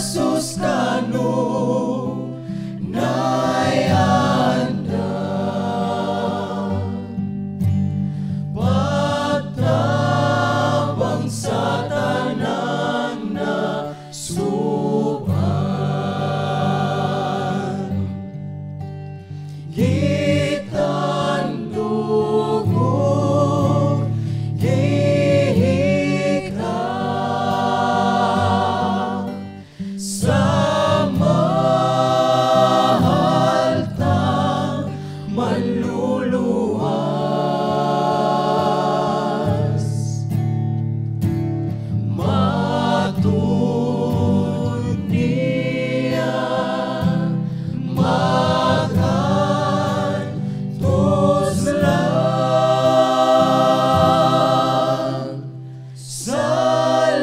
Jesus kanu nayanda patabang sa tanang na suban gitan dugo gihika sa mahal tang manluluwas matun niya makan tuzlang sa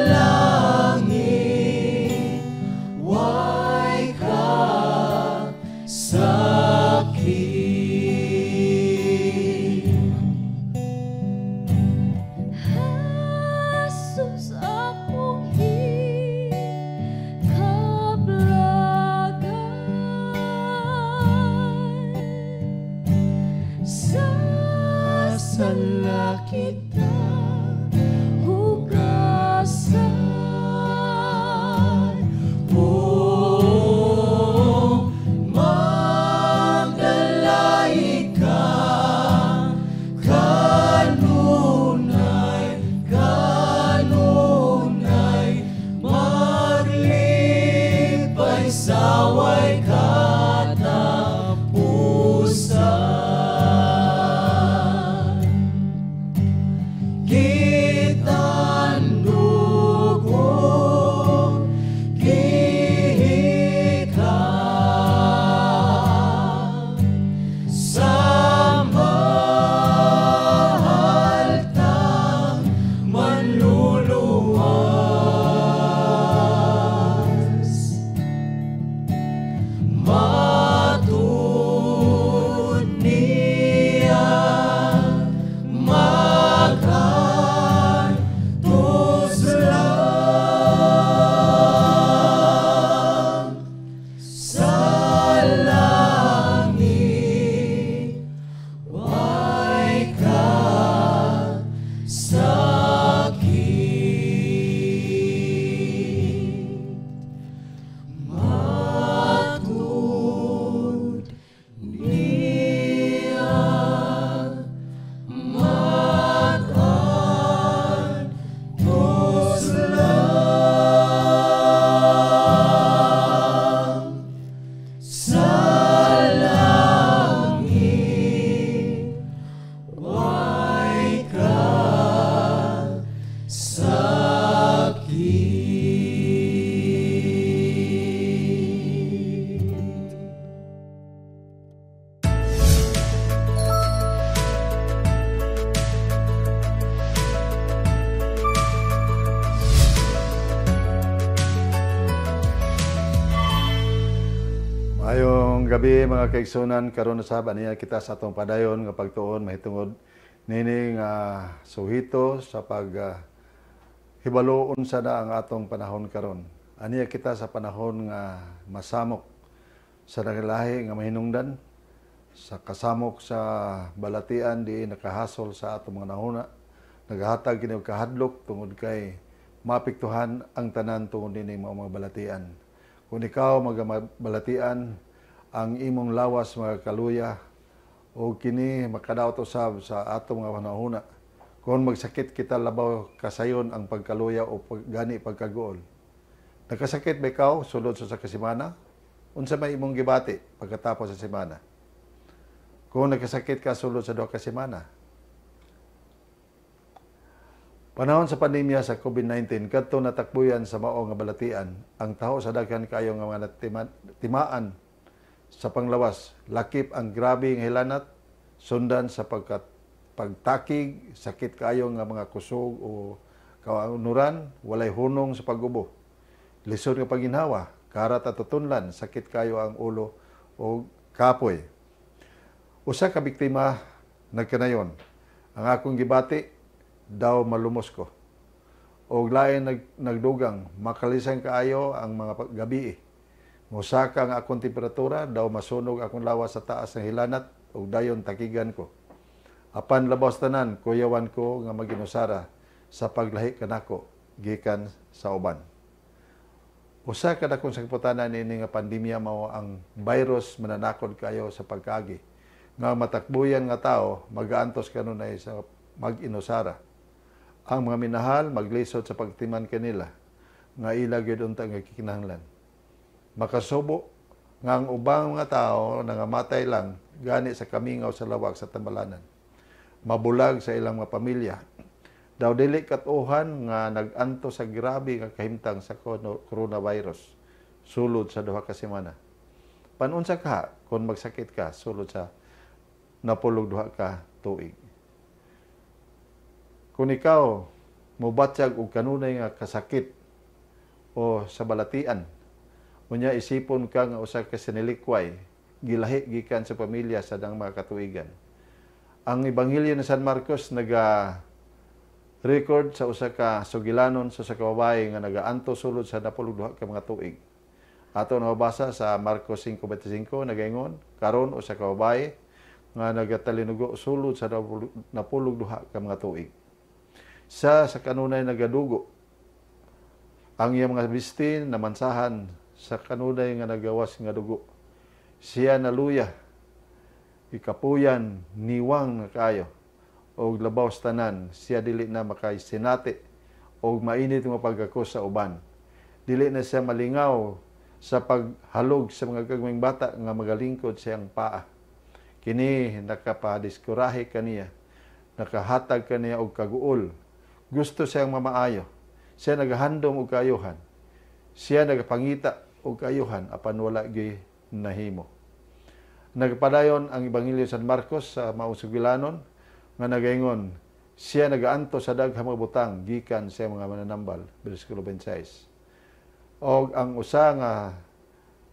langit way ka sakit Jesus akong hikablagan sa sala kita hugasan. oh magdalay ka kanunay maglipay saway katapusan gitan dugo gihika sa mahal tang manluluwas matun niya makan tuzlang sa langit way ka sakit matun niya makan tuzlang sa langit way ka sakit. Mayong gabi mga kaigsunan, karon na sab aniya kita sa atong padayon nga pagtuon mahitungod nini nga suhito sa pag hibaloon sa na ang atong panahon karon. Aniya kita sa panahon nga masamok sa naglahi nga mahinungdan sa kasamok sa balatian di nakahasol sa atong mga nahuna nagahatag kini og kahadlok tungod kay mapiktuhan ang tanan tungod nini mga balatian. Kung ikaw magabalatian ang imong lawas magkaluya o kini makadaot usab sa atong mga panahuna. Kung magsakit kita labaw kasayon ang pagkaluya o gani pagkagool. Nagkasakit ba ikaw sulod sa kasimana? Unsa may imong gibati pagkatapos sa semana? Kung nagkasakit ka sulod sa duha ka semana. Panahon sa pandemya sa COVID-19, kadto natakbuyan sa mao nga balatian, ang taho sa daghan kayo nga mga timaan sa panglawas, lakip ang grabe nga hilanat, sundan sa pagtakig, sakit kayo nga mga kusog o kaunuran, walay hunong sa pagubo. Lisod nga paginhawa, karat at tutunlan, sakit kayo ang ulo o kapoy. Usa ka biktima nagkanayon, ang akong gibati, daw malumos ko. o lain nagdugang makalisan kaayo ang mga gabi. Musaka nga akong temperatura daw masunog akong lawas sa taas ng hilanat ug dayon takigan ko. Apan labaw tanan kuyawan ko nga maginusara sa paglahi kanako gikan sa uban. Usa ka dakong sakputanan ini nga pandemya mao ang virus mananakod kayo sa pagkaagi. Nga matakbuyan nga tao magaantos kanunay sa mag-inusara. Ang mga minahal maglisod sa pagtiman kanila nga ila gyud unta nga kikinahanglan. Makasubo nga ang ubang mga tao nangamatay lang gani sa kamingaw sa lawag sa tambalanan. Mabulag sa ilang mga pamilya. Daw dili katuhan nga nag-anto sa grabe nga kahimtang sa coronavirus sulod sa duha ka semana. Panunsa ka kung magsakit ka sulod sa napulog duha ka tuig. Kung ikaw mobatyag og kanunay nga kasakit o sa balatian, unya isipon ka nga usa ka sinilikway gilahi gikan sa pamilya sa dang mga katuigan. Ang Ebanghelyo ni San Marcos record sa usa ka sugilanon sa usa ka babae nga nagaanto sulod sa napulog duha ka mga tuig. Ato nabasa sa Marcos 5:25 nagaingon, karon usa ka babae nga nagatalinugo sulod sa napulog duha ka mga tuig. Sa kanunay nagadugo ang iyang mga bisti namansahan sa kanunay nga nagawas nga dugo. Siya naluya ikapuyan niwang nga kayo og labaw sa tanan, siya dili na makaisinati og mainit nga pagkakos sa uban. Dili na siya malingaw sa paghalog sa mga gagmayng bata nga magalingkod siyang paa. Kini nakapadiskurahe kaniya, nakahatag kaniya og kaguol. Gusto siyang mamaayo. Siya nagahandom og kaayuhan. Siya nagapangita og kaayuhan apan wala gyud nahimo. Nagpadayon ang Ebanghelyo San Marcos sa mausugilanon nga nagaingon, siya nagaanto sa daghang mga butang gikan sa mga mananambal, bersikulo 26. Og ang usa nga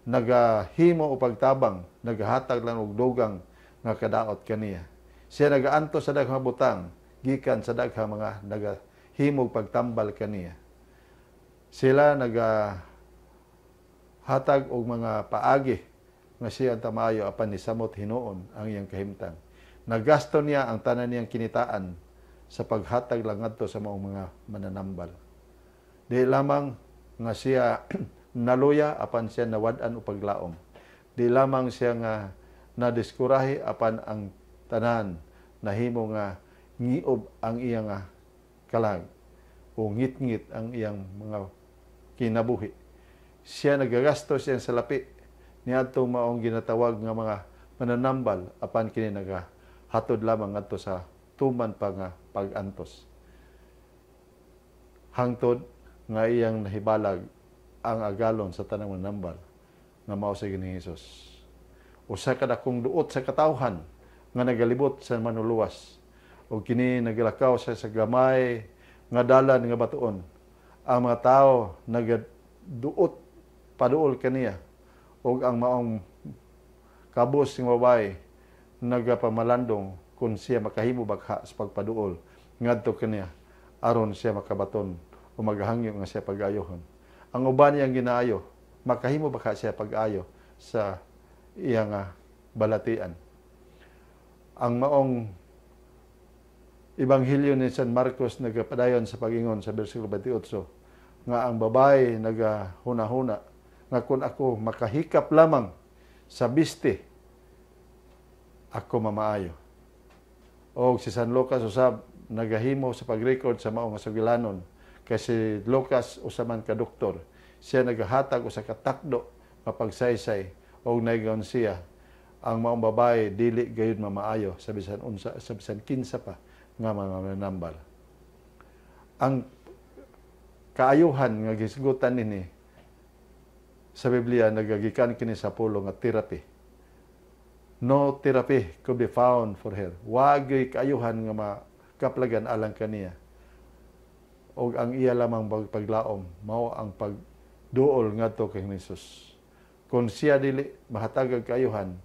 nagahimo og pagtabang, nagahatag lang og dugang nga kadaot kaniya. Siya nagaanto sa daghang mga butang gikan sa daghang mga nagahimo og pagtambal kaniya. Sila nagahatag og mga paagi nga siya ang tamayo apan ni samot hinuon ang iyang kahimtang. Nagasto niya ang tanan niyang kinitaan sa paghatag lang ngadto sa mga mananambal. Di lamang nga siya naluya apan siya nawad-an o paglaom. Di lamang siya nga nadiskurahe apan ang tanan nahimo nga ngiob ang iyang kalag o ngit-ngit ang iyang mga kinabuhi. Siya nagagasto siyang salapi niadtong maong ginatawag nga mga mananambal apan kini nagahatod lamang ngadto sa tuman pa nga pag-antos. Hangtod nga iyang nahibalag ang agalon sa tanang mananambal nga mao sa Ginoong Hesus. Usa ka dakong duot sa katawhan nga nagalibot sa manuluwas o kini naglakaw sa gamay nga dalan nga batuon. Ang mga tao nagaduot paduol kaniya og ang maong kabus ng babae nagapamalandong kung siya makahimo bakha sa pagpaduol ngadto kaniya aron siya makabaton o maghangyo nga siya pag-ayohon. Ang uban niyang ginaayo makahimo bakha siya pag-ayo sa iyang balatian. Ang maong Ebanghelyo ni San Marcos nagapadayon sa pagingon sa bersikulo 28 nga ang babae nagahuna-huna nga kung ako makahikap lamang sa biste, ako mamaayo. O si San Lucas usab nagahimo sa pag-record sa maong sugilanon kasi Lucas usaman ka doktor. Siya nagahatag usa ka takdo nga pagsaysay og naigon siya ang maong babae dili gayud mamaayo sa bisan unsa sa bisan kinsa pa nga mga mananambal. Ang kaayuhan nga gisgutan nini sa Biblia nagagikan kini sa pulo nga therapy. No therapy could be found for her. Wagay kaayuhan nga makaplagan alang kaniya. Og ang iya lamang paglaom mao ang pagduol ngadto kay Hesus. Kung siya dili mahatag kaayuhan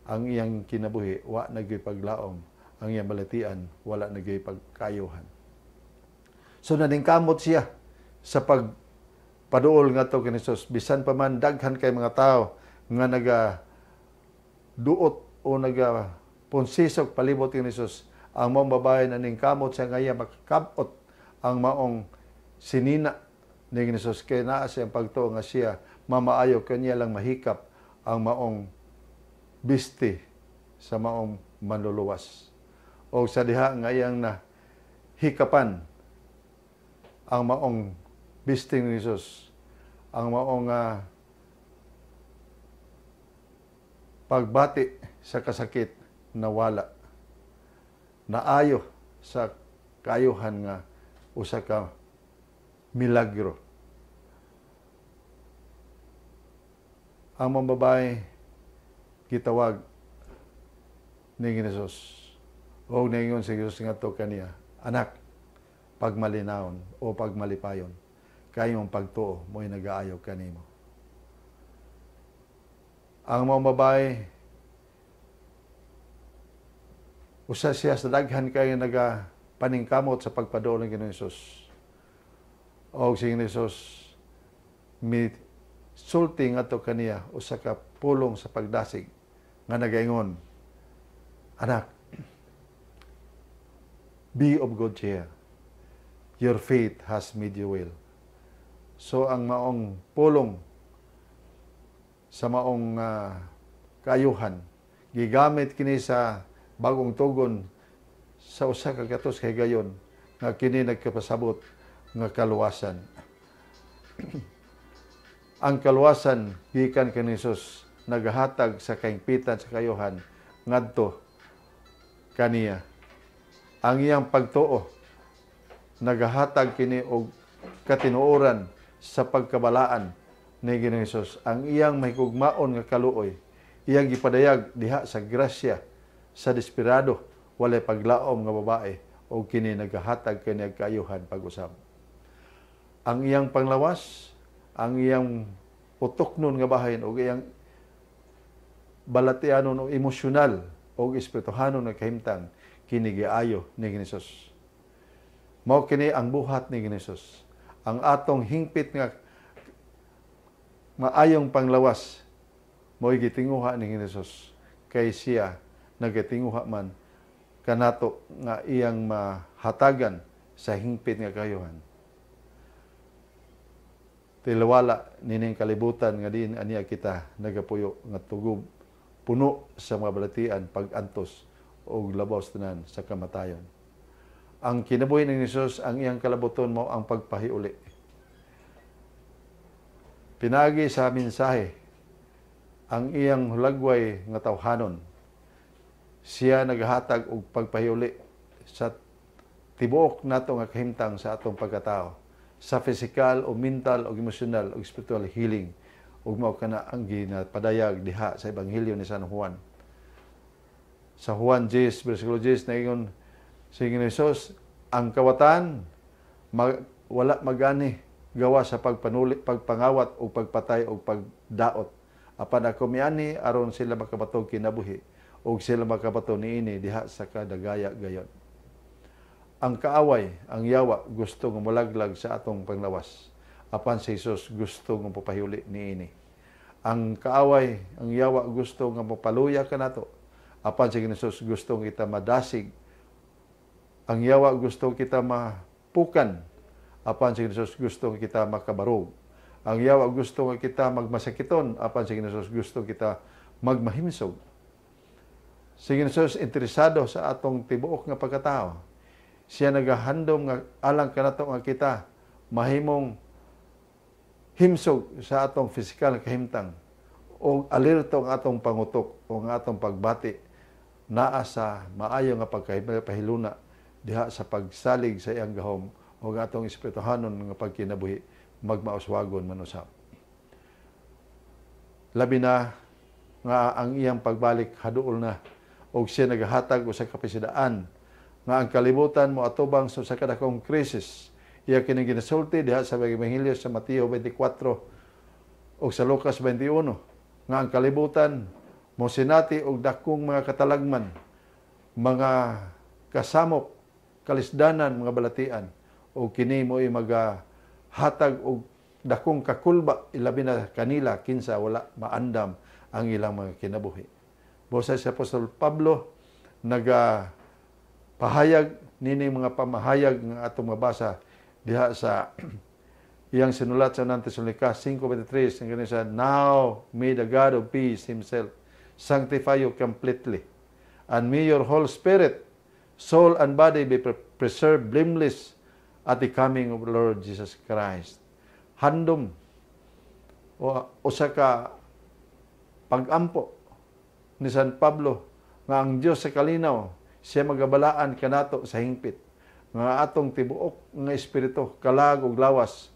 ang iyang kinabuhi, wa nagay paglaom. Ang iyang balatian, wala nagay pagkaayuhan. So naningkamot siya sa pagpaduol nga to kini Hesus. Bisan pa man daghan kay mga tao nga duot o punsisok palibot kini Hesus, ang maong babae na ning kamot sa ngaya makakabot ang maong sinina ni Hesus kay naa siyang pagtuo nga siya mamaayo kanya lang mahikap ang maong bisti sa maong manluluwas. O sa diha nga iyang na hikapan ang maong bisti ni Hesus, ang maong pagbati sa kasakit na wala, naayo sa kaayuhan nga usa ka milagro. Ang mga babae gitawag ni Hesus o ningon si Hesus nga to kaniya, anak, pagmalinawon o pagmalipayon, kayong pagtuo mo'y nag-aayo kanimo. Ang mga babae, usa siya sa daghan kayo nagapaningkamot sa pagpaduol ng Ginoong Hesus. O si Hesus, sulti nga to kaniya, usa ka pulong sa pagdasig, nga nagaingon, anak, be of good cheer. Your faith has made you well. So, ang maong pulong sa maong kaayuhan, gigamit kini sa bagong tugon sa usa ka katos kay gayon nga kini nagkapasabot nga kaluwasan. Ang kaluwasan gikan kini Hesus nagahatag sa kaingpitan sa kayuhan ngadto kaniya. Ang iyang pagtuo nagahatag kini og katinuoran sa pagkabalaan ni Ginoong Hesus. Ang iyang mahigugmaon nga kaluoy, iyang gipadayag diha sa grasya sa desperado, walay paglaom nga babae o kini nagahatag kini kaayuhan pag-usab. Ang iyang panglawas, ang iyang utoknon nga bahin o iyang balatianon o emosyonal o espirituhanon nga kahimtang kini giayo ni Hesus. Mao kini ang buhat ni Hesus. Ang atong hingpit nga maayong panglawas mo'y gitinguha ni Hesus kay siya nagatinguha man kanato nga iyang mahatagan sa hingpit nga kayuhan. Tilawala nining kalibutan nga din aniya kita nagapuyo nga tugub puno sa mga balatian pag-antos o labaw tanan sa kamatayon. Ang kinabuhi ni Hesus, ang iyang kalabuton mo ang pagpahiuli. Pinagi sa mensahe ang iyang hulagway nga tawhanon. Siya naghatag og pagpahiuli sa tibuok nato nga kahimtang sa atong pagkatao, sa physical o mental o emotional o spiritual healing ug mao kana ang ginapadayag diha sa ebanghelyo ni San Juan. Sa Juan 10 bersikulo 10 naingon si Hesus, ang kawatan wala magani gawa sa pagpangawat o pagpatay o pagdaot. Apan ako miani aron sila makabato kinabuhi o sila makabato niini diha sa kadagaya gayon. Ang kaaway, ang yawa, gusto nga mulaglag sa atong panglawas. Apan si Hesus gusto nga papahuli niini. Ang kaaway, ang yawa, gusto nga mapaluya kanato. Apan si Hesus gusto kita madasig. Ang yawa, gusto kita mapukan. Apan si Hesus gusto kita makabarog. Ang yawa, gusto nga kita magmasakiton. Apan si Hesus gusto kita magmahimsog. Si Hesus interesado sa atong tibuok nga pagkatao. Siya nagahandom nga alang kanato nga kita mahimong himsog sa atong pisikal nga kahimtang o alerto ang atong pangutok o ang atong pagbati naa sa maayo nga pagpahiluna diha sa pagsalig sa iyang gahom o ang atong espirituhanon nga pagkinabuhi magmauswagon man usab. Labi na nga ang iyang pagbalik haduol na o siya nagahatag o sa kapasidaan nga ang kalibutan mo atubang sa kadakong krisis. Iya kining ginasulti diha sa Ebanghelyo sa Mateo 24 o sa Lucas 21 nga ang kalibutan mo sinati og dakong mga katalagman, mga kasamok, kalisdanan, mga balatian o kini mo'y hatag og dakong kakulba ilabi na kanila kinsa wala maandam ang ilang mga kinabuhi. Busa si Apostol Pablo pahayag nini mga pamahayag nga atong mabasa diha sa iyang sinulat sa unang Tesalonica 5:23 nga sa, "Now may the God of peace himself sanctify you completely, and may your whole spirit, soul, and body be preserved blameless at the coming of the Lord Jesus Christ." Handom o usa ka pag-ampo ni San Pablo nga ang Dios sa kalinaw siya magabalaan kanato sa hingpit nga atong tibuok nga espiritu kalag ug lawas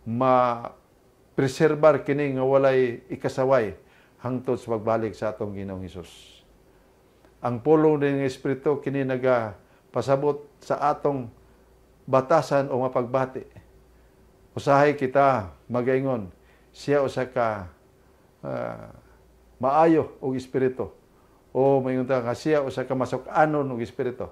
ma-preserbar kini nga walay ikasaway hangtod sa pagbalik sa atong Ginoong Hesus. Ang pulong din nga espiritu kini pasabot sa atong batasan o mapagbati. Usahay kita magaingon siya usa ka maayo og espiritu o mayon ta ka siya usa ka masok-anon og espiritu.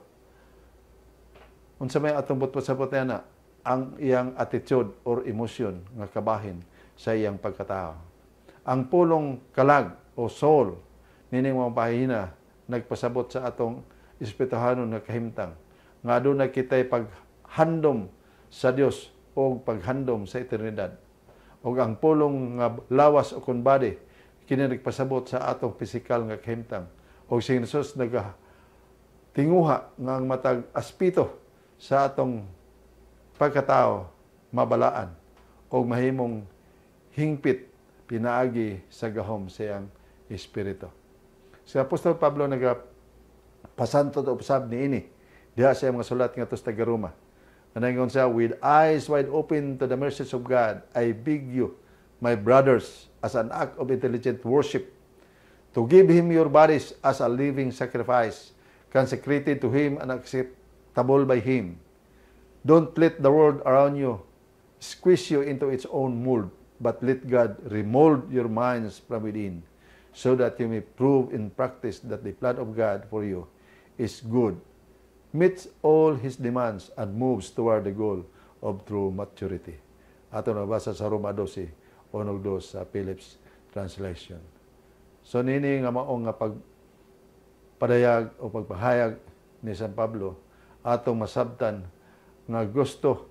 Unsa may atong pasabot na ang iyang attitude or emotion nga kabahin sa iyang pagkatao. Ang pulong kalag o soul nining mga pahina nagpasabot sa atong espirituhanon nga kahimtang nga adunay kitay paghandom sa Dios o paghandom sa eternidad. O ang pulong nga lawas o kunbadi kini nagpasabot sa atong pisikal nga kahimtang. O si Jesus tinguha nga ang matag aspito sa atong pagkatao mabalaan o mahimong hingpit pinaagi sa gahom sa iyang espiritu. Si Apostol Pablo pasanto to usab niini diha sa mga sulat nga sa taga-Roma. Nanangon siya, "With eyes wide open to the mercies of God, I beg you, my brothers, as an act of intelligent worship, to give Him your bodies as a living sacrifice, consecrated to Him and acceptable by Him. Don't let the world around you squeeze you into its own mold, but let God remold your minds from within, so that you may prove in practice that the plan of God for you is good, meets all His demands, and moves toward the goal of true maturity." Ato nabasa sa Roma 12, 1-2 sa Phillips Translation. So nini nga maong nga pagpadayag o pagpahayag ni San Pablo atong masabtan nga gusto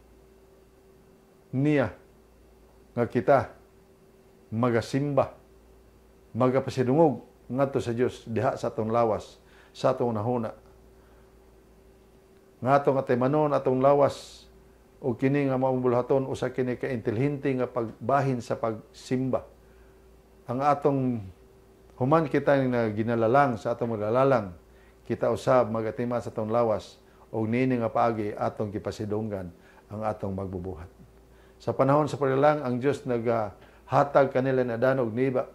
niya nga kita magasimba, magapasidungog ngadto sa Dios diha sa atong lawas, sa atong nahuna. Nga atong atimanon atong lawas o kini nga maong bulhaton usa kini ka intelihente nga pagbahin sa pagsimba. Ang atong human kita nga ginalalang sa atong magalalang, kita usab magatima sa atong lawas o nini nga paagi atong kipasidunggan ang atong magbubuhat. Sa panahon sa paglalang, ang Dios naghatag kanila na danog niba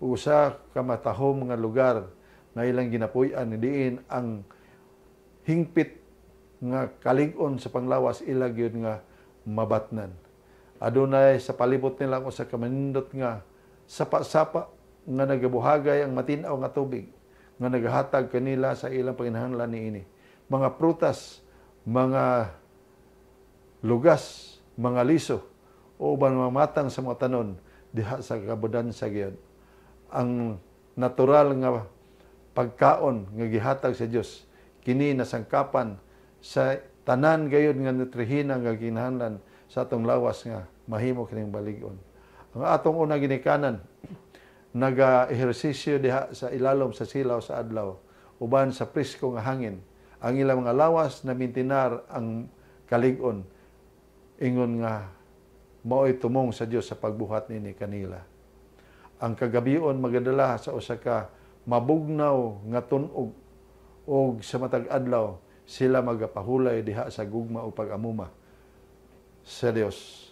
usa ka matahom nga lugar na ilang ginapuy-an diin ang hingpit nga kalig-on sa panglawas ila gyud nga mabatnan. Adunay sa palibot nila usa ka manindot nga sapa-sapa nga nagabuhagay ang matinaw nga tubig nga nagahatag kanila sa ilang panginahanglan niini. Mga prutas, mga lugas, mga liso, o uban mga matang sa mga tanon diha sa kabudan sa gyud. Ang natural nga pagkaon nga gihatag sa Dios kini nasangkapan sa tanan gayud nga nutrihina nga kinahanglan sa atong lawas nga mahimo kining balig-on. Ang atong unang ginikanan naga-ehersisyo diha sa ilalom sa silaw sa adlaw uban sa presko nga hangin. Ang ilang mga lawas na mintinar ang kalig-on ingon nga mao'y tumong sa Dios sa pagbuhat nini kanila. Ang kagabion magadala sa usa ka mabugnaw nga tunog og sa matag adlaw sila magapahulay diha sa gugma o pag-amuma sa Dios.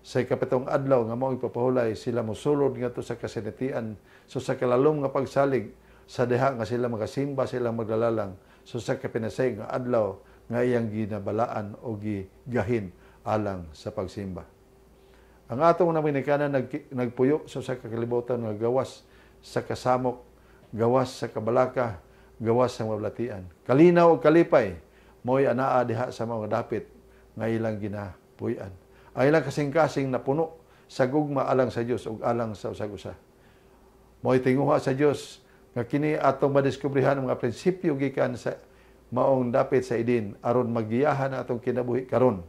Sa ikapitong adlaw nga mao ipapahulay sila mosulod ngadto sa kasinatian so sa kalalom nga pagsalig sa diha nga sila magasimba sila magdalalang so sa kapinasay nga adlaw nga iyang ginabalaan o gigahin alang sa pagsimba. Ang atong naminikanan nagpuyo so sa kakalibutan nga gawas sa kasamok, gawas sa kabalaka, gawas sa mablatian. Kalinaw o kalipay mo'y anaa diha sa mga dapit nga ilang ginapuy-an. Ang ilang kasing-kasing na puno sa gugma alang sa Dios ug alang sa usag-usa. Mo'y tinguha sa Dios nga kini atong madiskubrihan ang mga prinsipyo gikan sa maong dapit sa idin aron magiyahan ang atong kinabuhi karon.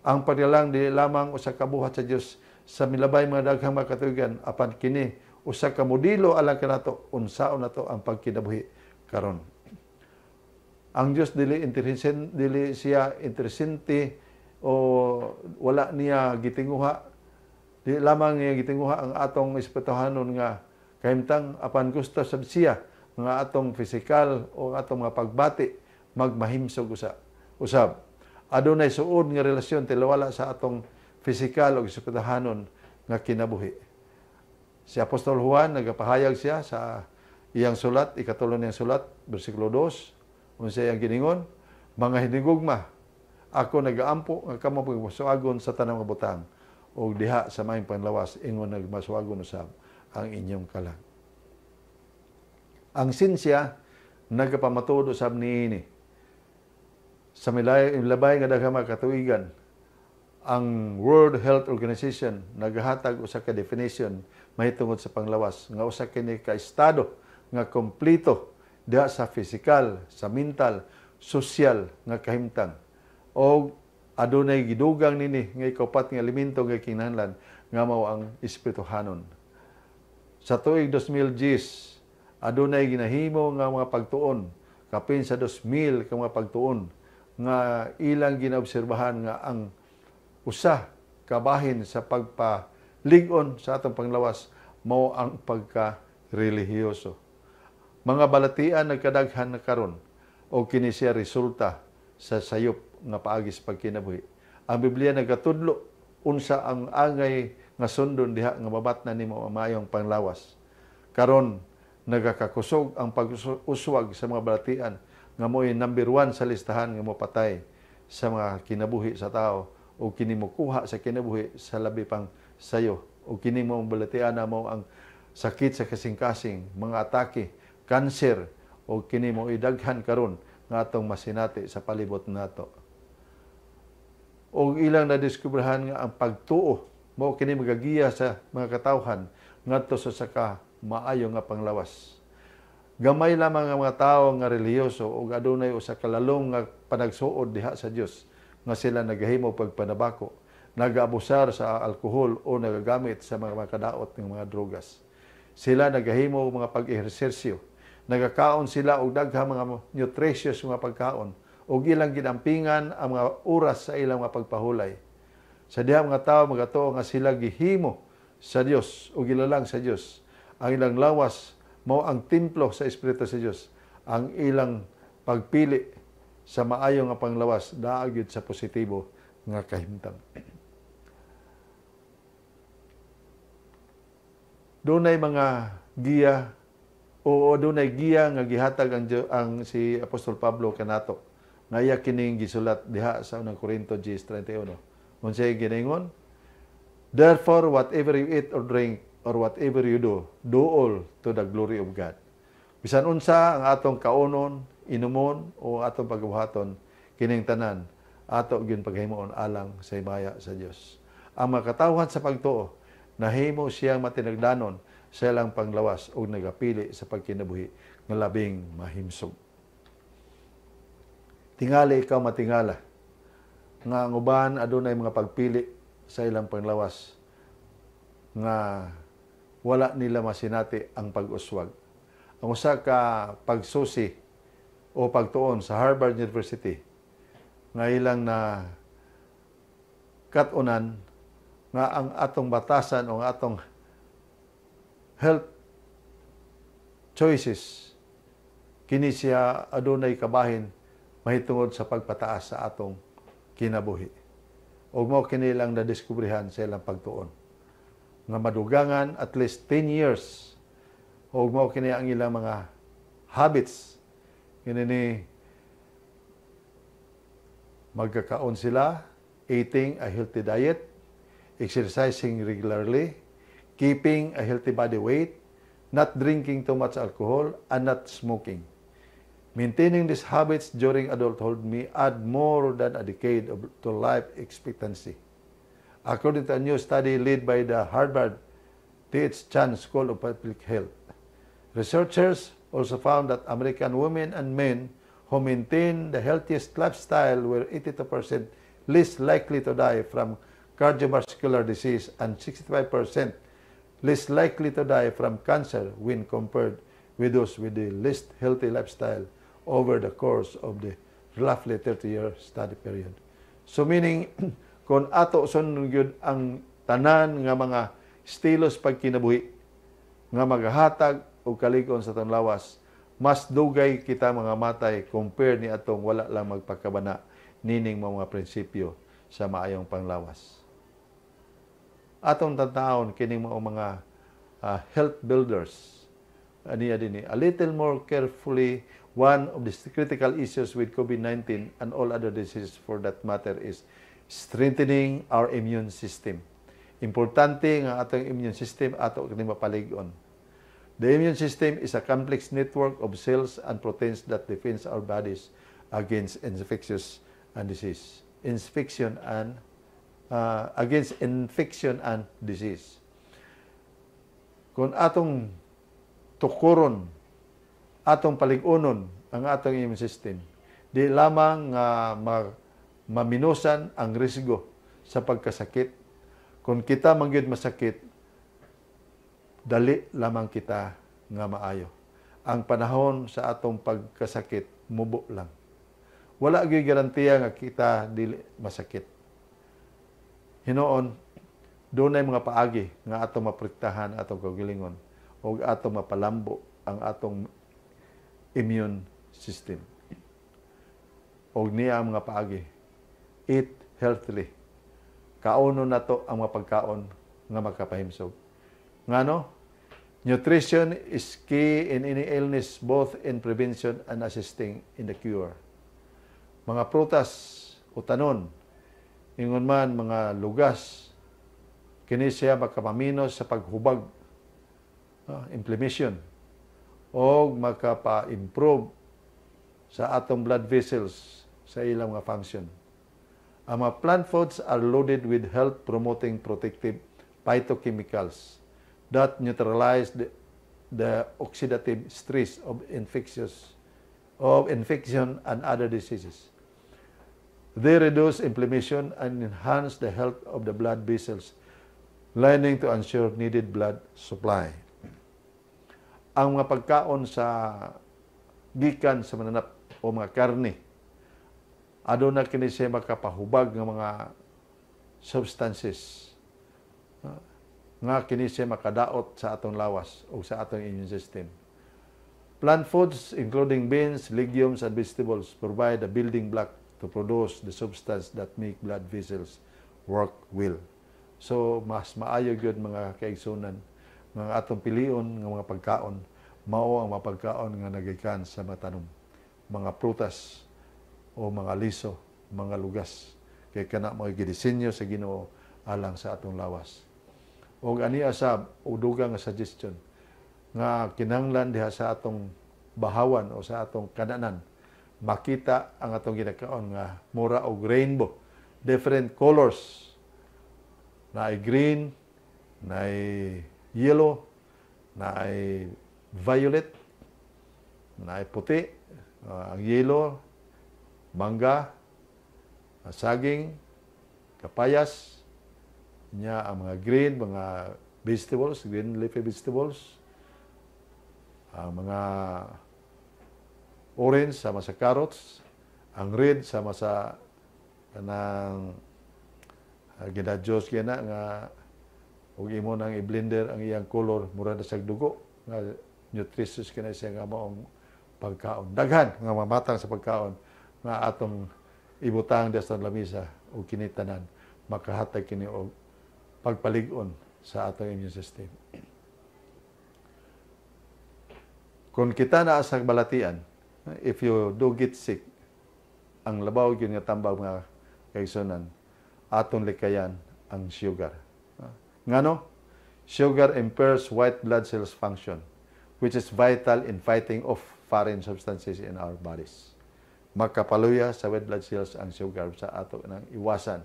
Ang paglalang dili lamang usa ka buhat sa Dios sa milabay mga daghang mga katuigan apan kini usa ka modelo alang kanato unsaon nato ang pagkinabuhi karon. Ang Dios dili siya interesente o wala niya gitinguha. Di lamang niya gitinguha ang atong espirituhanon nga kahimtang apan gusto sab siya nga atong pisikal o atong mga pagbati magmahimsog usab. Adunay suod nga relasyon tilawala sa atong pisikal o espirituhanon nga kinabuhi. Si Apostol Juan nagapahayag siya sa iyang sulat, ikatulo niyang sulat, bersikulo 2, unsay ang giningon, mga hinigugma, ako nagaampo nga kamo pagmasuagon sa tanang mga butang o diha sa maayong panlawas ingon nagmasuagon usab ang inyong kalag. Ang sinsya nagapamatuod usab niini. Sa milabay nga daghang mga katuigan, ang World Health Organization naghatag usa ka definition mahitungod sa panglawas nga usa kini ka estado nga kompleto diha sa physical, sa mental, social nga kahimtang o adunay gidugang nini nga ikaupat nga elemento nga kinahanglan nga mao ang espirituhanon. Sa tuig 2010, adunay ginahimo nga mga pagtuon kapin sa 2,000 ka mga pagtuon nga ilang ginaobserbahan nga ang usa kabahin sa pagpalig-on sa atong panglawas mao ang pagka-relihiyoso. Mga balatian nagkadaghan na karon o kini siya resulta sa sayop nga paagis pagkinabuhi. Ang Biblia nagatudlo unsa ang angay nga sundon diha nga mabatna nimo ang maayong panglawas. Karon nagakakusog ang pag-uswag sa mga balatian nga mo'y number 1 sa listahan nga mopatay sa mga kinabuhi sa tao o kini mo kuha sa kinabuhi sa labi pang sayo o kini mo balatian na mo ang sakit sa kasing-kasing, mga atake, kanser o kini mo idaghan karon nga atong masinati sa palibot nato. O ilang nadiskubrahan nga ang pagtuo mao kini magagiya sa mga katawhan ngadto sa saka maayo nga panglawas. Gamay lamang ang mga tawo nga relihiyoso o adunay usa ka lalong nga panagsuod diha sa Dios nga sila nagahimo pagpanabako, nagaabusar sa alkohol o nagagamit sa mga makadaot ng mga drogas. Sila nagahimo mga pag-ehersisyo, nagakaon sila og daghang mga nutritious mga pagkaon ug ilang ginampingan ang mga oras sa ilang mga pagpahulay. Sa diha mga tawo magatuo nga sila gihimo sa Dios o gilalang sa Dios. Ang ilang lawas mao ang templo sa Espiritu sa Dios. Ang ilang pagpili sa maayo nga panglawas daagid sa positibo nga kahimtang. Dunay mga giya o dunay giya nga gihatag ang si Apostol Pablo kanato. Nga iya kining gisulat diha sa unang Korinto 10:31. Unsay giningon? Therefore, whatever you eat or drink, or whatever you do all to the glory of God. Bisan unsa ang atong kaunon, inumon, o atong pagbuhaton, kining tanan, ato gyud paghimuon alang sa himaya sa Dios. Ang mga katawhan sa pagtuo, nahimo siyang matinagdanon sa ilang panglawas o nagapili sa pagkinabuhi nga labing mahimsog. Tingali ikaw matingala, nga ang uban adunay mga pagpili sa ilang panglawas nga wala nila masinati ang pag-uswag. Ang usa ka pagsusi o pagtuon sa Harvard University nga ilang na katunan nga ang atong batasan o ang atong health choices kini siya adunay kabahin mahitungod sa pagpataas sa atong kinabuhi. Ug mao kini lang nadiskubrihan sa ilang pagtuon nga madugangan at least 10 years ug mao kini ang ilang mga habits kini ni magkakaon sila, eating a healthy diet, exercising regularly, keeping a healthy body weight, not drinking too much alcohol, and not smoking. Maintaining these habits during adulthood may add more than a decade to life expectancy. according to a new study led by the Harvard T.H. Chan School of Public Health. Researchers also found that American women and men who maintain the healthiest lifestyle were 82% less likely to die from cardiovascular disease and 65% less likely to die from cancer when compared with those with the least healthy lifestyle over the course of the roughly 30-year study period. So meaning, kung ato sunod gyud ang tanan nga mga estilos pagkinabuhi nga maghatag og kaligon sa atong lawas, mas dugay kita mga matay compare ni atong wala lang magpakabana nining mga prinsipyo sa maayong panglawas. Atong tataon kining mga health builders aniya dinhi a little more carefully. One of the critical issues with COVID-19 and all other diseases for that matter is strengthening our immune system. Importante nga atong immune system ato kini mapalig-on. The immune system is a complex network of cells and proteins that defends our bodies against infectious and disease. Against infection and disease. Kung atong tukuron, atong palig-unon ang atong immune system, di lamang maminusan ang risgo sa pagkasakit. Kung kita mangyud masakit, dali lamang kita nga maayo. Ang panahon sa atong pagkasakit, mubo lang. Wala gyud garantiya nga kita dili masakit. Hinoon, dunay mga paagi nga atong maprotektahan atong kaugalingon o atong mapalambo ang atong immune system. O niya ang mga paagi. Eat healthily. Kauno na to ang mga pagkaon nga magkapahimsog. Ngano? Nutrition is key in any illness, both in prevention and assisting in the cure. Mga prutas, utanon, ingon man mga lugas, kini siya makapaminos sa paghubag, inflammation, o makapa-improve sa atong blood vessels sa ilang mga function. Ang mga plant foods are loaded with health-promoting protective phytochemicals that neutralize the oxidative stress of infection and other diseases. They reduce inflammation and enhance the health of the blood vessels, lining to ensure needed blood supply. Ang mga pagkaon sa gikan sa mananap o mga karne, aduna kini siya makapahubag ng mga substances nga kini siya makadaot sa atong lawas o sa atong immune system. Plant foods, including beans, legumes, and vegetables, provide a building block to produce the substance that make blood vessels work well. So, mas maayo gyud mga kaigsunan mga atong pilion ng mga pagkaon, mao ang mga pagkaon nga nagikan sa matanom. Mga prutas o mga liso, mga lugas. Kay kana mo gidisenyo sa Ginoo alang sa atong lawas. O ani asab, o dugang nga suggestion, nga kinahanglan diha sa atong bahawan o sa atong kananan, makita ang atong ginakaon nga mura og rainbow. Different colors. Na ay green, na ay yellow, na ay violet, na ay puti, ang yellow, mangga, saging, kapayas, niya ang mga green, mga vegetables, green leafy vegetables, ang mga orange sama sa carrots, ang red sama sa kanang ginadyos kina nga ug imo nang i-blender ang iyang color mura na sa dugo nga nutritious kina siya nga maong pagkaon. Daghan nga mamatang sa pagkaon nga atong ibutang sa lamisa o kinitanan makahatag kini og pagpalig-on sa atong immune system. Kung kita naa sa balatian, if you do get sick, ang labaw yun nga tambag mga kaigsunan, atong likayan ang sugar. Ngano? Sugar impairs white blood cells function, which is vital in fighting off foreign substances in our bodies. Makapaluya sa white blood cells ang sugar sa ato nang iwasan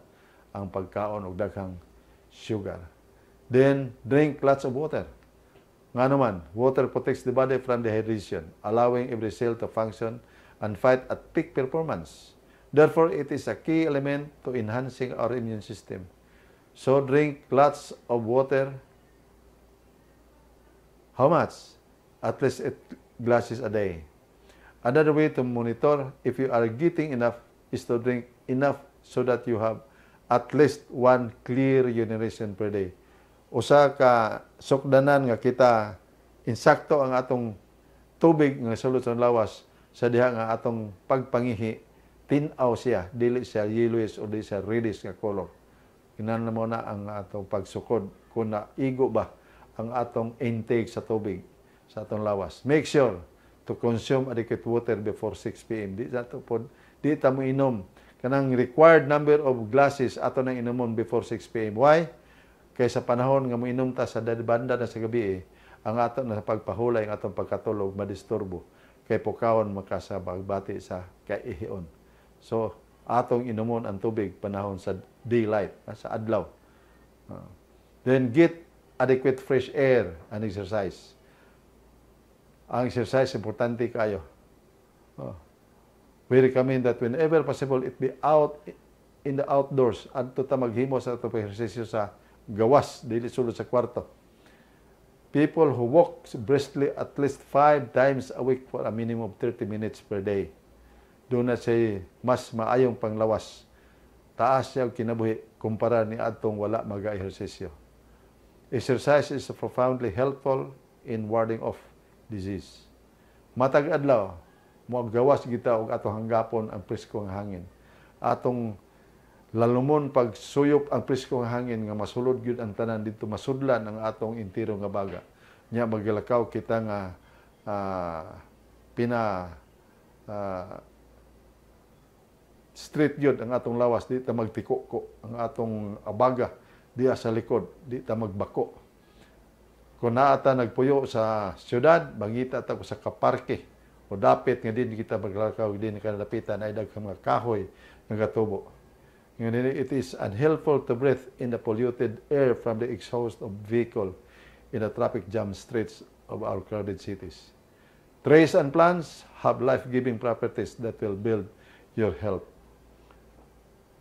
ang pagkaon og daghang sugar. Then, drink lots of water. Nga naman, water protects the body from dehydration, allowing every cell to function and fight at peak performance. Therefore, it is a key element to enhancing our immune system. So, drink lots of water. How much? At least 8 glasses a day. Another way to monitor if you are getting enough is to drink enough so that you have at least 1 clear urination per day. Usa ka sukdanan nga kita insakto ang atong tubig nga sulod sa lawas sa diha nga atong pagpangihi, tin-aw siya, dili siya yellowish o dili siya reddish nga color. Kinahanglan mo na ang atong pagsukod kung naigo ba ang atong intake sa tubig sa atong lawas. Make sure to consume adequate water before 6 p.m. Di ta mo inom kanang required number of glasses ato nang inomon before 6 p.m. Why? Kay sa panahon nga moinom ta sa banda na sa gabi, ang ato na pagpahulay ang atong pagkatulog madisturbo kay pukawon makasabagbati sa kaihon. So atong inomon ang tubig panahon sa daylight, sa adlaw. Then get adequate fresh air and exercise. Ang exercise importante kayo. We recommend that whenever possible it be out in the outdoors adto ta maghimo sa atong ehersisyo sa gawas dili sulod sa kwarto. People who walk briskly at least 5 times a week for a minimum of 30 minutes per day. Do not say mas maayong panglawas. Taas siya kinabuhi kumpara ni adtong wala maga-ehersisyo. Exercise is profoundly helpful in warding off disease. Matag adlaw, moagawas kita og atong hanggapon ang presko nga hangin. Atong lalumon pag suyop ang presko nga hangin nga masulod gyud ang tanan didto masudlan ang atong intiro nga baga. Nya magalakaw kita nga straight gyud ang atong lawas, di ta magtiko ang atong baga diya sa likod, di ta magbako. Kung naata nagpuyo sa syudad, bangita ta ko sa kaparke o dapit nga din kita maglakaw din kanadapitan ay daghang mga kahoy nga gatubo. It is unhelpful to breathe in the polluted air from the exhaust of vehicle in the traffic jam streets of our crowded cities. Trees and plants have life-giving properties that will build your health.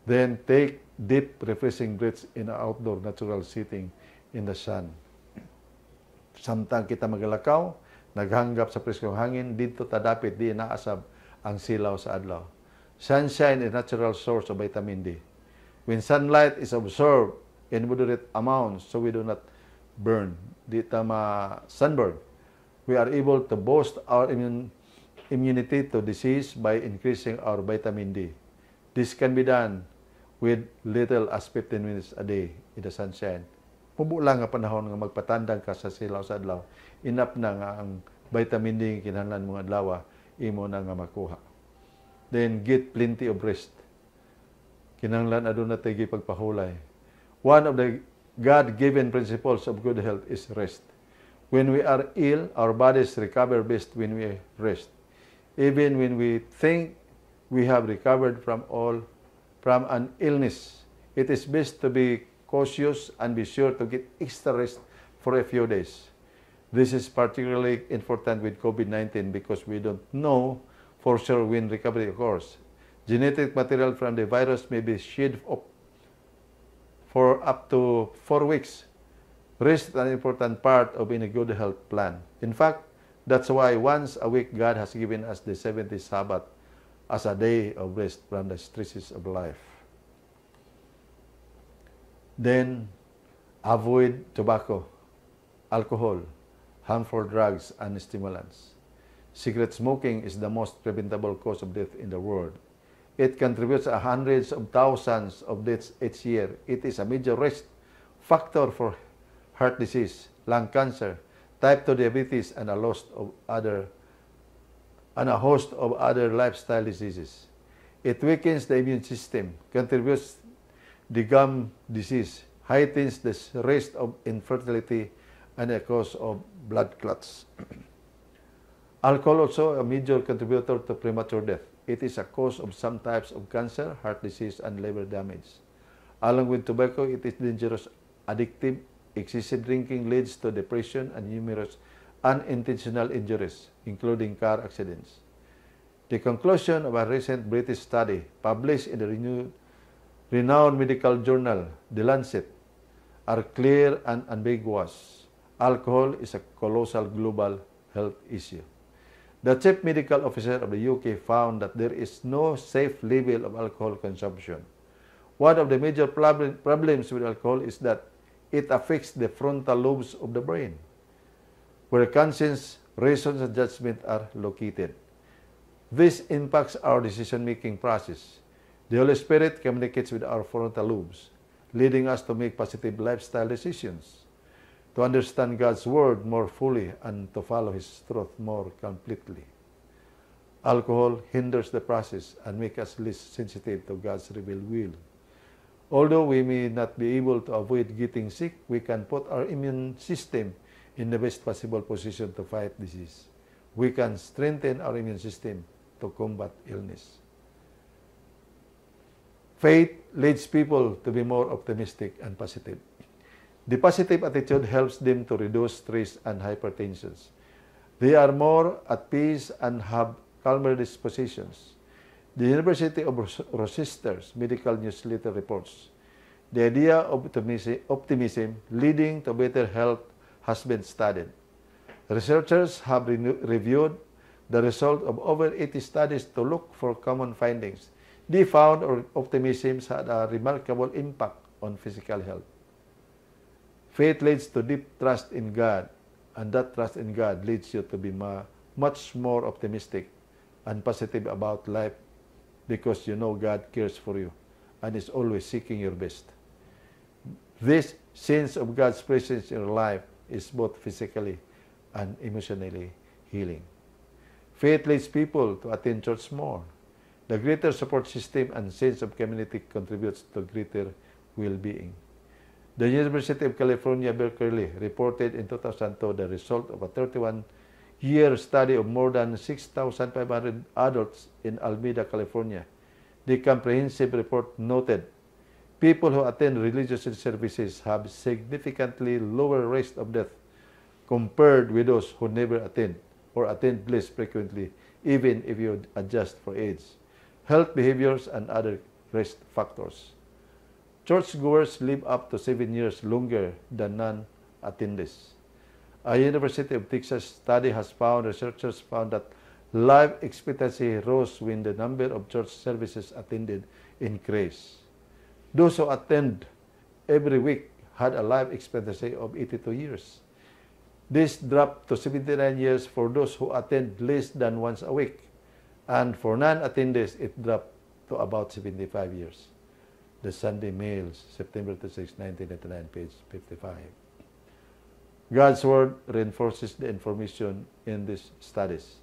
Then take deep, refreshing breaths in an outdoor natural setting in the sun. Samtang kita magalakaw, naghanggap sa preskong hangin, dito tadapit di naasab ang silaw sa adlaw. Sunshine is a natural source of vitamin D. When sunlight is absorbed in moderate amounts, so we do not burn, di tama sunburn, we are able to boost our immunity to disease by increasing our vitamin D. This can be done with little as 15 minutes a day in the sunshine. Mubo lang nga panahon nga magpatandang ka sa silaw sa adlaw, enough na nga ang vitamin D kinahanglan mong adlaw, imo na nga makuha. Then get plenty of rest. Kinahanglan aduna tay gipagpahulay. One of the God-given principles of good health is rest. When we are ill, our bodies recover best when we rest. Even when we think we have recovered from an illness, it is best to be cautious and be sure to get extra rest for a few days. This is particularly important with COVID-19 because we don't know for sure when recovery occurs. Genetic material from the virus may be shed off for up to 4 weeks. Rest is an important part of being a good health plan. In fact, that's why once a week God has given us the 70th Sabbath as a day of rest from the stresses of life. Then, avoid tobacco, alcohol, harmful drugs, and stimulants. Cigarette smoking is the most preventable cause of death in the world. It contributes hundreds of thousands of deaths each year. It is a major risk factor for heart disease, lung cancer, type 2 diabetes, and a host of other lifestyle diseases. It weakens the immune system, contributes to gum disease, heightens the risk of infertility, and a cause of blood clots. Alcohol also a major contributor to premature death. It is a cause of some types of cancer, heart disease, and liver damage. Along with tobacco, it is dangerous addictive. Excessive drinking leads to depression and numerous unintentional injuries, including car accidents. The conclusion of a recent British study published in the renowned medical journal, The Lancet, are clear and ambiguous. Alcohol is a colossal global health issue. The chief medical officer of the UK found that there is no safe level of alcohol consumption. One of the major problems with alcohol is that it affects the frontal lobes of the brain, where conscience, reason, and judgment are located. This impacts our decision-making process. The Holy Spirit communicates with our frontal lobes, leading us to make positive lifestyle decisions, to understand God's Word more fully, and to follow His truth more completely. Alcohol hinders the process and makes us less sensitive to God's revealed will. Although we may not be able to avoid getting sick, we can put our immune system in the best possible position to fight disease. We can strengthen our immune system to combat illness. Faith leads people to be more optimistic and positive. The positive attitude helps them to reduce stress and hypertension. They are more at peace and have calmer dispositions. The University of Rochester's medical newsletter reports, the idea of optimism leading to better health has been studied. Researchers have reviewed the result of over 80 studies to look for common findings. They found optimism had a remarkable impact on physical health. Faith leads to deep trust in God, and that trust in God leads you to be much more optimistic and positive about life because you know God cares for you and is always seeking your best. This sense of God's presence in your life is both physically and emotionally healing. Faith leads people to attend church more. The greater support system and sense of community contributes to greater well-being. The University of California, Berkeley reported in 2002 the result of a 31-year study of more than 6,500 adults in Alameda, California. The comprehensive report noted people who attend religious services have significantly lower risk of death compared with those who never attend or attend less frequently, even if you adjust for age, health behaviors, and other risk factors. Churchgoers live up to 7 years longer than non-attendees. A University of Texas study has found, researchers found that life expectancy rose when the number of church services attended increased. Those who attend every week had a life expectancy of 82 years. This dropped to 79 years for those who attend less than once a week. And for non-attendees, it dropped to about 75 years. The Sunday Mails, September 26, 1999, page 55. God's Word reinforces the information in these studies.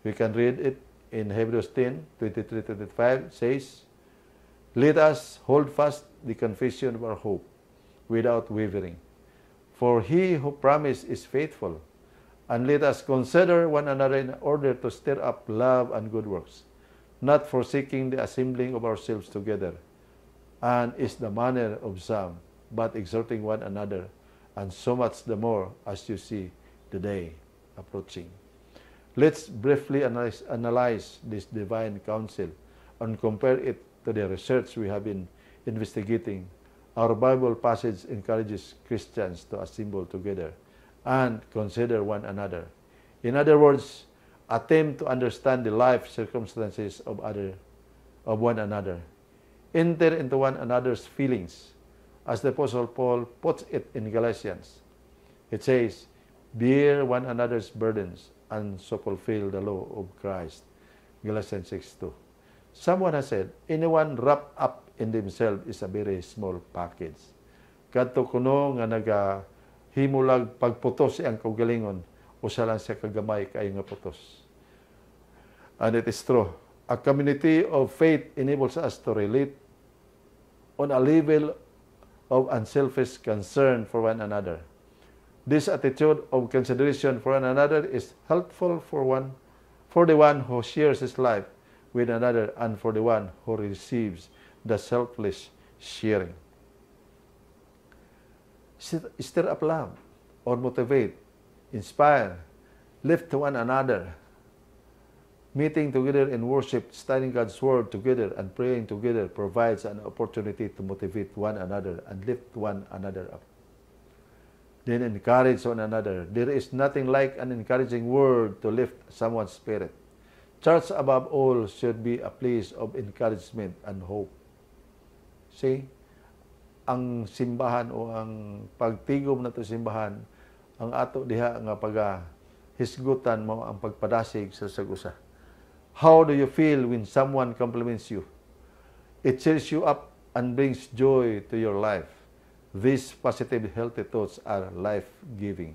We can read it in Hebrews 10, 23-25, says, "Let us hold fast the confession of our hope without wavering. For he who promised is faithful. And let us consider one another in order to stir up love and good works, not forsaking the assembling of ourselves together, and is the manner of some, but exhorting one another, and so much the more as you see the day approaching." Let's briefly analyze this divine counsel and compare it to the research we have been investigating. Our Bible passage encourages Christians to assemble together and consider one another. In other words, attempt to understand the life circumstances of one another. Enter into one another's feelings, as the Apostle Paul puts it in Galatians. It says, "Bear one another's burdens, and so fulfill the law of Christ." Galatians 6:2. Someone has said, anyone wrapped up in themselves is a very small package. Kadto kuno nga nagahimulag pagputos siyang kaugalingon, usa lang siya kagamay kayo nga putos. And it is true. A community of faith enables us to relate on a level of unselfish concern for one another. This attitude of consideration for one another is helpful for the one who shares his life with another and for the one who receives the selfless sharing. stir up love, or motivate, inspire, lift one another. Meeting together in worship, studying God's Word together, and praying together provides an opportunity to motivate one another and lift one another up. Then encourage one another. There is nothing like an encouraging word to lift someone's spirit. Church, above all, should be a place of encouragement and hope. See, ang simbahan o ang pagtigom na to simbahan, ang ato diha nga hisgutan mo ang pagpadasig sa sagusa. How do you feel when someone compliments you? It cheers you up and brings joy to your life. These positive, healthy thoughts are life-giving.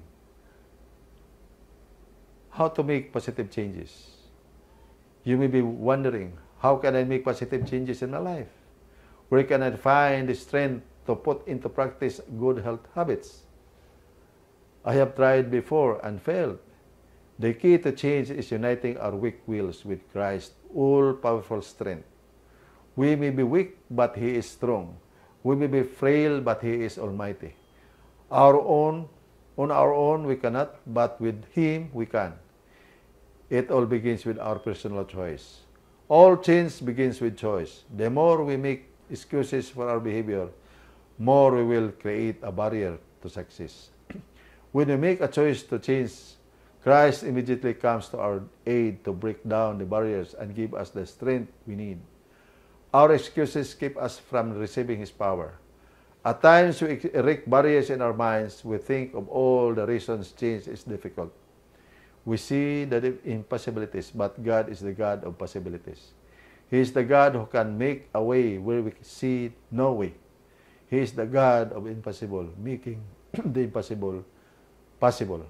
How to make positive changes? You may be wondering, how can I make positive changes in my life? Where can I find the strength to put into practice good health habits? I have tried before and failed. The key to change is uniting our weak wills with Christ's all-powerful strength. We may be weak, but He is strong. We may be frail, but He is almighty. On our own, we cannot, but with Him, we can. It all begins with our personal choice. All change begins with choice. The more we make excuses for our behavior, more we will create a barrier to success. When we make a choice to change, Christ immediately comes to our aid to break down the barriers and give us the strength we need. Our excuses keep us from receiving His power. At times, we erect barriers in our minds. We think of all the reasons change is difficult. We see the impossibilities, but God is the God of possibilities. He is the God who can make a way where we see no way. He is the God of impossible, making the impossible possible.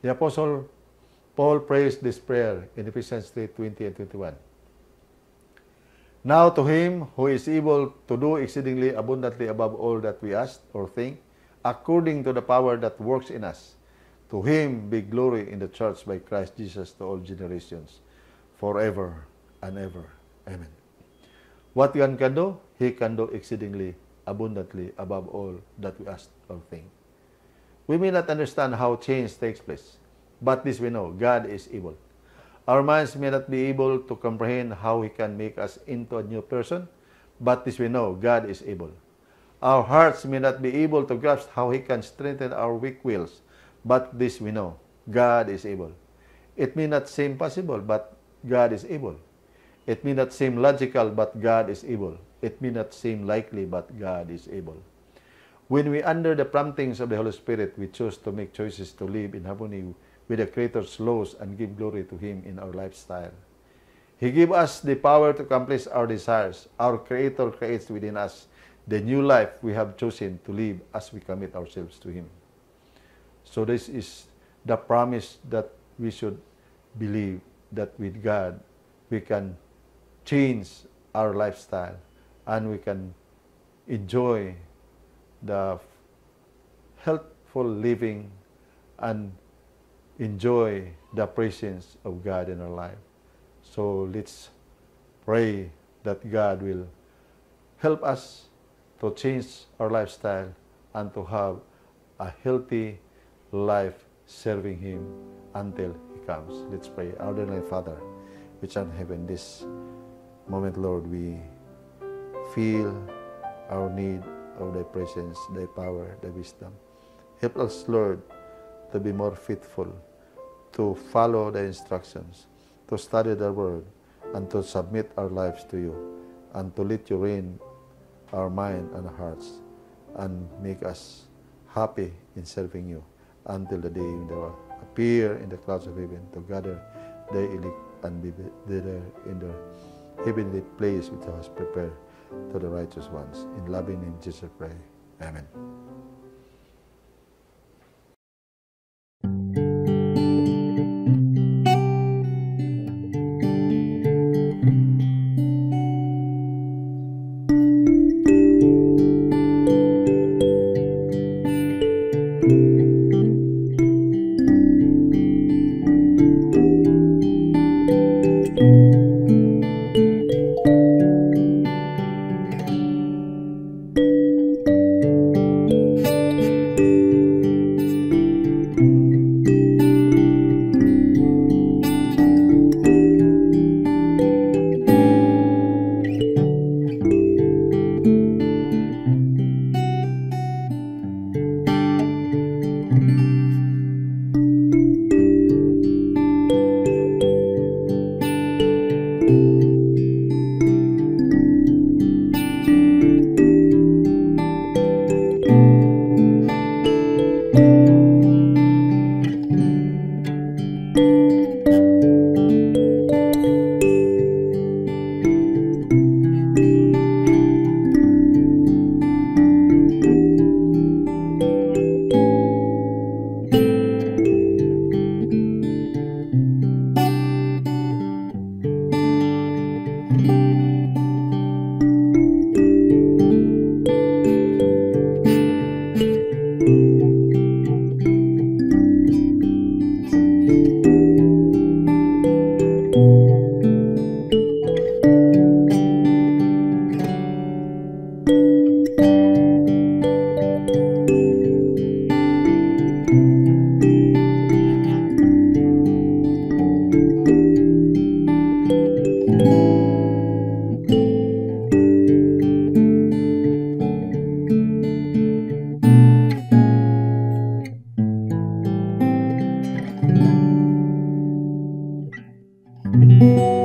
The Apostle Paul prays this prayer in Ephesians 3:20 and 21. Now to Him who is able to do exceedingly abundantly above all that we ask or think, according to the power that works in us, to Him be glory in the church by Christ Jesus to all generations, forever and ever. Amen. What God can do, He can do exceedingly abundantly above all that we ask or think. We may not understand how change takes place, but this we know, God is able. Our minds may not be able to comprehend how He can make us into a new person, but this we know, God is able. Our hearts may not be able to grasp how He can strengthen our weak wills, but this we know, God is able. It may not seem possible, but God is able. It may not seem logical, but God is able. It may not seem likely, but God is able. When we, under the promptings of the Holy Spirit, we choose to make choices to live in harmony with the Creator's laws and give glory to Him in our lifestyle. He gives us the power to accomplish our desires. Our Creator creates within us the new life we have chosen to live as we commit ourselves to Him. So this is the promise that we should believe, that with God, we can change our lifestyle and we can enjoy the healthful living and enjoy the presence of God in our life. So let's pray that God will help us to change our lifestyle and to have a healthy life serving Him until He comes. Let's pray. Our dear Father, which art in heaven, this moment, Lord, we feel our need of Thy presence, Thy power, Thy wisdom. Help us, Lord, to be more faithful, to follow the instructions, to study the Word, and to submit our lives to You, and to let You reign our mind and our hearts, and make us happy in serving You until the day when Thou appear in the clouds of heaven to gather Thy elect and be there in the heavenly place which Thou hast prepared to the righteous ones. In loving name Jesus pray. Amen. Thank